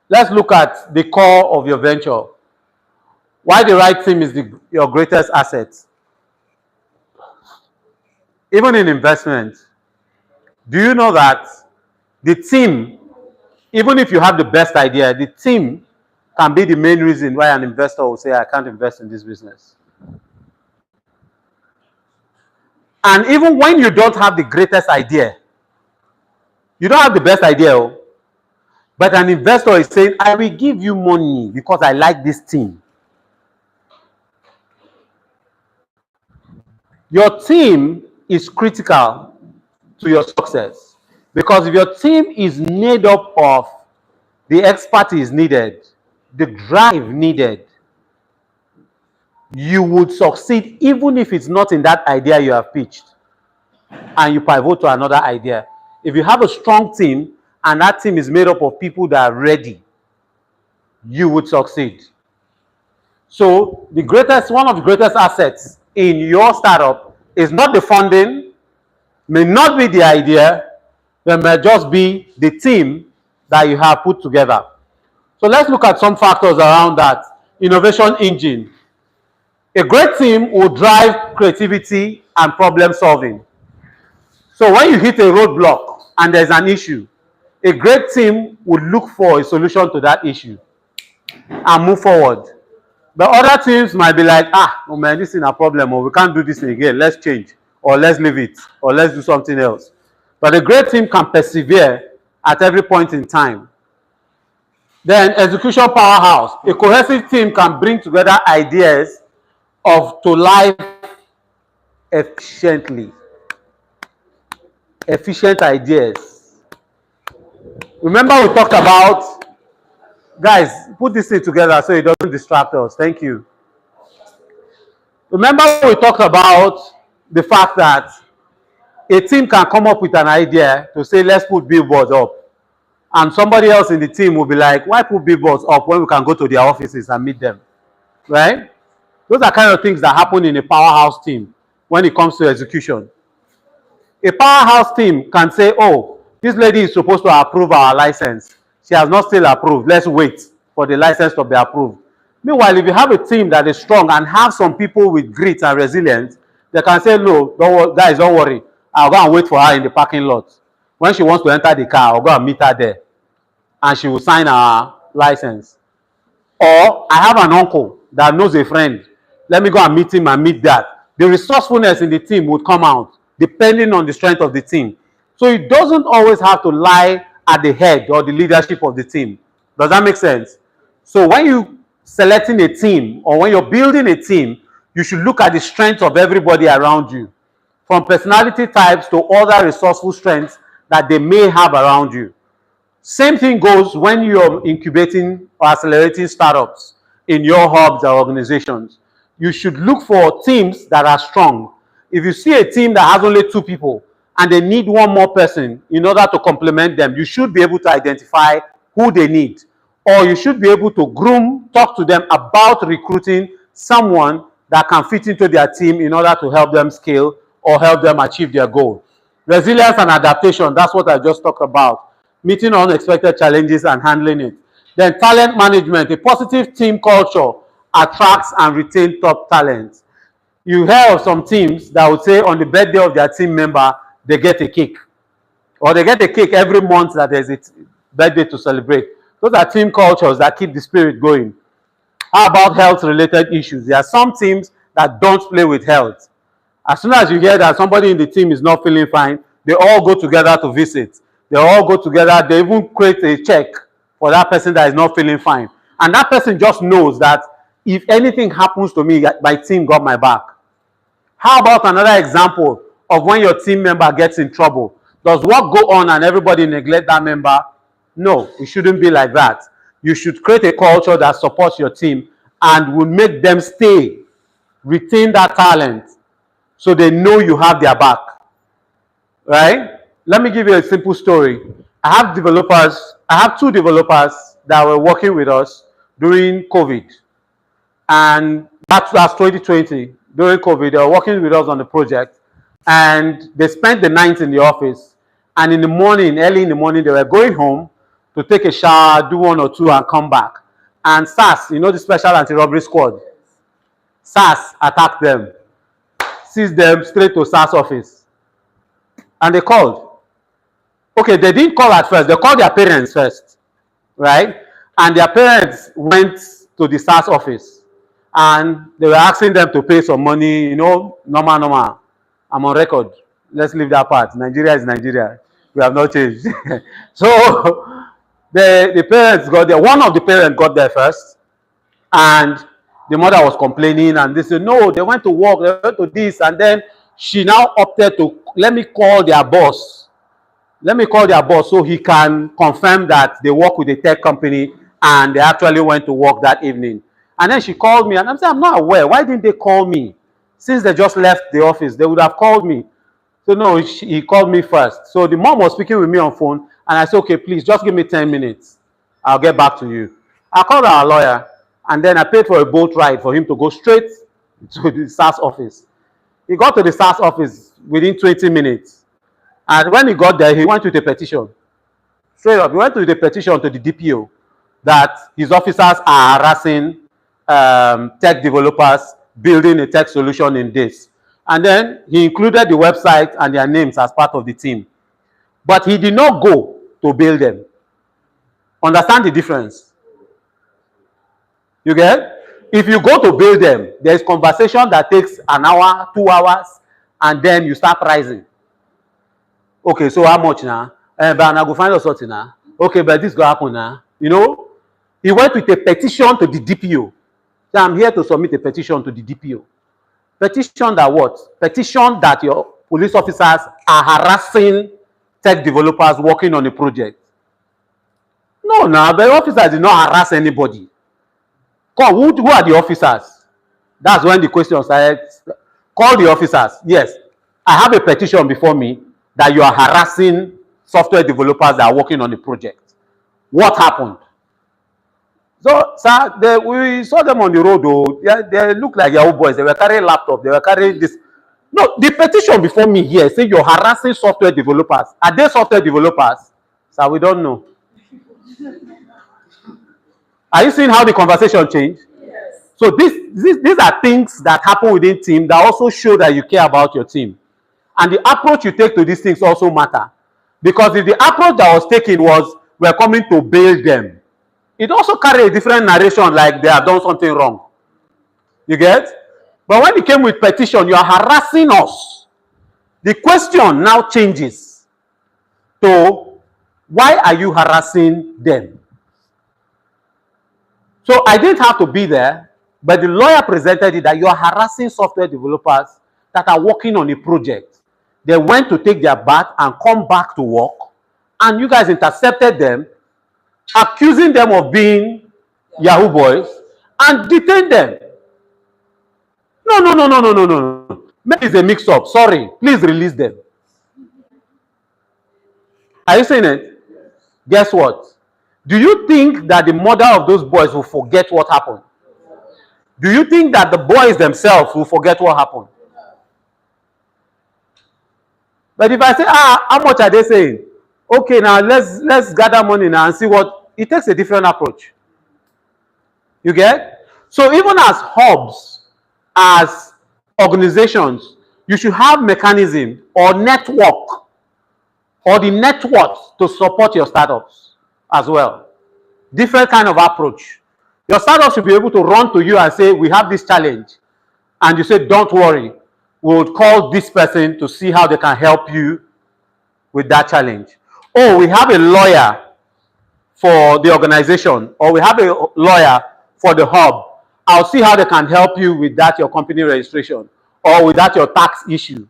Let's look at the core of your venture. Why the right team is your greatest asset. Even in investment, do you know that the team, even if you have the best idea, the team can be the main reason why an investor will say, I can't invest in this business. And even when you don't have the greatest idea, you don't have the best idea, but an investor is saying, I will give you money because I like this team. Your team is critical to your success, because if your team is made up of the expertise needed, the drive needed, you would succeed even if it's not in that idea you have pitched and you pivot to another idea. If you have a strong team and that team is made up of people that are ready, you would succeed. So one of the greatest assets in your startup is not the funding, may not be the idea, but may just be the team that you have put together. So let's look at some factors around that. Innovation engine. A great team will drive creativity and problem solving. So when you hit a roadblock and there's an issue, a great team will look for a solution to that issue and move forward. The other teams might be like, oh man, this is a problem, or we can't do this again, let's change, or let's leave it, or let's do something else. But a great team can persevere at every point in time. Then execution powerhouse. A cohesive team can bring together ideas to life efficiently. Efficient ideas. Remember we talked about, guys, put this thing together so it doesn't distract us. Thank you. Remember we talked about the fact that a team can come up with an idea to say, let's put billboards up. And somebody else in the team will be like, why put billboards up when we can go to their offices and meet them? Right? Those are kind of things that happen in a powerhouse team when it comes to execution. A powerhouse team can say, oh, this lady is supposed to approve our license. She has not still approved. Let's wait for the license to be approved. Meanwhile, if you have a team that is strong and have some people with grit and resilience, they can say, no, guys, don't worry. I'll go and wait for her in the parking lot. When she wants to enter the car, I'll go and meet her there. And she will sign her license. Or I have an uncle that knows a friend. Let me go and meet him and meet that. The resourcefulness in the team would come out depending on the strength of the team. So it doesn't always have to lie at the head or the leadership of the team. Does that make sense? So when you selecting a team or when you're building a team, you should look at the strength of everybody around you, from personality types to other resourceful strengths that they may have around you. Same thing goes when you're incubating or accelerating startups in your hubs or organizations. You should look for teams that are strong. If you see a team that has only 2 people and they need one more person in order to complement them, you should be able to identify who they need. Or you should be able to talk to them about recruiting someone that can fit into their team in order to help them scale or help them achieve their goal. Resilience and adaptation, that's what I just talked about. Meeting unexpected challenges and handling it. Then talent management. A positive team culture attracts and retains top talent. You hear of some teams that would say on the birthday of their team member, they get a cake. Or they get a cake every month that there's a birthday to celebrate. Those are team cultures that keep the spirit going. How about health-related issues? There are some teams that don't play with health. As soon as you hear that somebody in the team is not feeling fine, they all go together to visit. They all go together. They even create a check for that person that is not feeling fine. And that person just knows that if anything happens to me, my team got my back. How about another example of when your team member gets in trouble? Does work go on and everybody neglect that member? No, it shouldn't be like that. You should create a culture that supports your team and will make them stay, retain that talent, so they know you have their back. Right? Let me give you a simple story. I have 2 developers that were working with us during COVID. And that's 2020. During COVID, they were working with us on the project. And they spent the night in the office. And in the morning, early in the morning, they were going home to take a shower, do one or two, and come back. And SARS, you know the Special Anti-Robbery Squad, SARS attacked them, seized them straight to SARS office. And they called. Okay, they didn't call at first. They called their parents first, right? And their parents went to the SARS office. And they were asking them to pay some money, you know, normal. I'm on record. Let's leave that part. Nigeria is Nigeria. We have not changed. So the parents got there. One of the parents got there first. And the mother was complaining. And they said, no, they went to work. They went to this. And then she now opted to, let me call their boss. Let me call their boss so he can confirm that they work with a tech company and they actually went to work that evening. And then she called me and I'm saying, I'm not aware. Why didn't they call me? Since they just left the office, they would have called me. So no, he called me first. So the mom was speaking with me on phone and I said, okay, please just give me 10 minutes. I'll get back to you. I called our lawyer and then I paid for a boat ride for him to go straight to the SARS office. He got to the SARS office within 20 minutes. And when he got there, he went with a petition. Straight up, he went with a petition to the DPO that his officers are harassing tech developers building a tech solution in this. And then he included the website and their names as part of the team. But he did not go to bail them. Understand the difference? You get? If you go to bail them, there is conversation that takes an hour, 2 hours, and then you start rising. Okay, so how much now? But I go find us something now. Okay, but this go happen now. You know? He went with a petition to the DPO. So I'm here to submit a petition to the DPO. Petition that what? Petition that your police officers are harassing tech developers working on a project. No, the officers did not harass anybody. Come, who are the officers? That's when the question started. Call the officers. Yes, I have a petition before me that you are harassing software developers that are working on a project. What happened? So, sir, we saw them on the road, though. They look like Yahoo boys. They were carrying laptops. They were carrying this. No, the petition before me here say you're harassing software developers. Are they software developers? Sir, we don't know. Are you seeing how the conversation changed? Yes. So these are things that happen within team that also show that you care about your team. And the approach you take to these things also matter. Because if the approach that was taken was, we're coming to bail them, it also carried a different narration like they have done something wrong. You get? But when it came with petition, you are harassing us. The question now changes to, why are you harassing them? So I didn't have to be there, but the lawyer presented it that you are harassing software developers that are working on a project. They went to take their bath and come back to work, and you guys intercepted them, accusing them of being Yahoo boys, and detained them. No. Maybe it's a mix-up. Sorry. Please release them. Are you saying it? Guess what? Do you think that the mother of those boys will forget what happened? Do you think that the boys themselves will forget what happened? But if I say, how much are they saying? Okay, now let's gather money now and see what. It takes a different approach. You get? So even as hubs, as organizations, you should have mechanism or network or the networks to support your startups as well. Different kind of approach. Your startup should be able to run to you and say, we have this challenge. And you say, don't worry. We will call this person to see how they can help you with that challenge. Oh, we have a lawyer for the organization, or we have a lawyer for the hub. I'll see how they can help you with that, your company registration, or with that, your tax issue.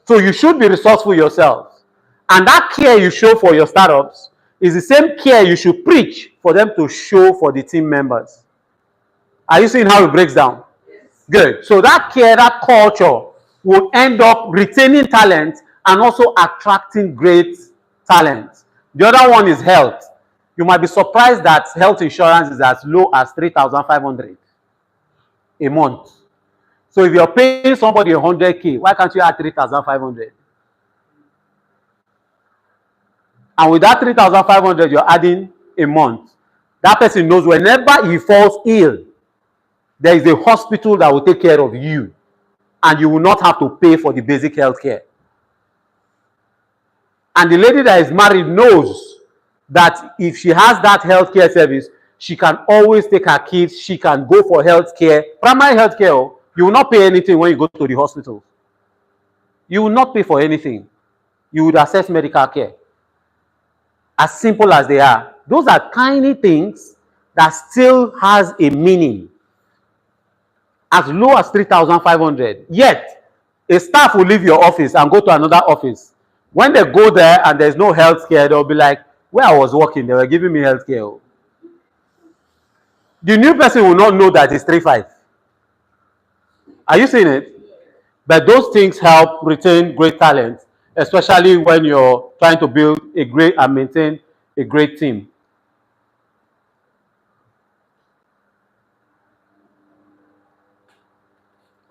So you should be resourceful yourself. And that care you show for your startups is the same care you should preach for them to show for the team members. Are you seeing how it breaks down? Yes. Good. So that care, that culture will end up retaining talent and also attracting great talent. The other one is health. You might be surprised that health insurance is as low as 3,500 a month. So if you're paying somebody 100K, why can't you add 3,500? And with that 3,500 you're adding a month, that person knows whenever he falls ill, there is a hospital that will take care of you, and you will not have to pay for the basic health care. And the lady that is married knows that if she has that healthcare service, she can always take her kids, she can go for healthcare, primary healthcare. You will not pay anything when you go to the hospital. You will not pay for anything. You would access medical care. As simple as they are. Those are tiny things that still has a meaning. As low as 3,500. Yet, a staff will leave your office and go to another office. When they go there and there's no health care, they'll be like, where I was working, they were giving me health care. The new person will not know that it's 3,500. Are you seeing it? But those things help retain great talent, especially when you're trying to build a great and maintain a great team.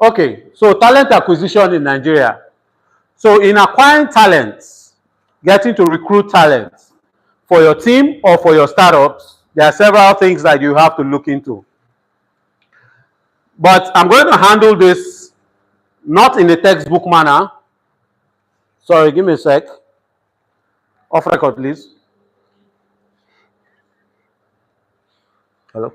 Okay, so talent acquisition in Nigeria. So in acquiring talents, getting to recruit talents for your team or for your startups, there are several things that you have to look into. But I'm going to handle this not in a textbook manner. Sorry, give me a sec. Off record, please. Hello.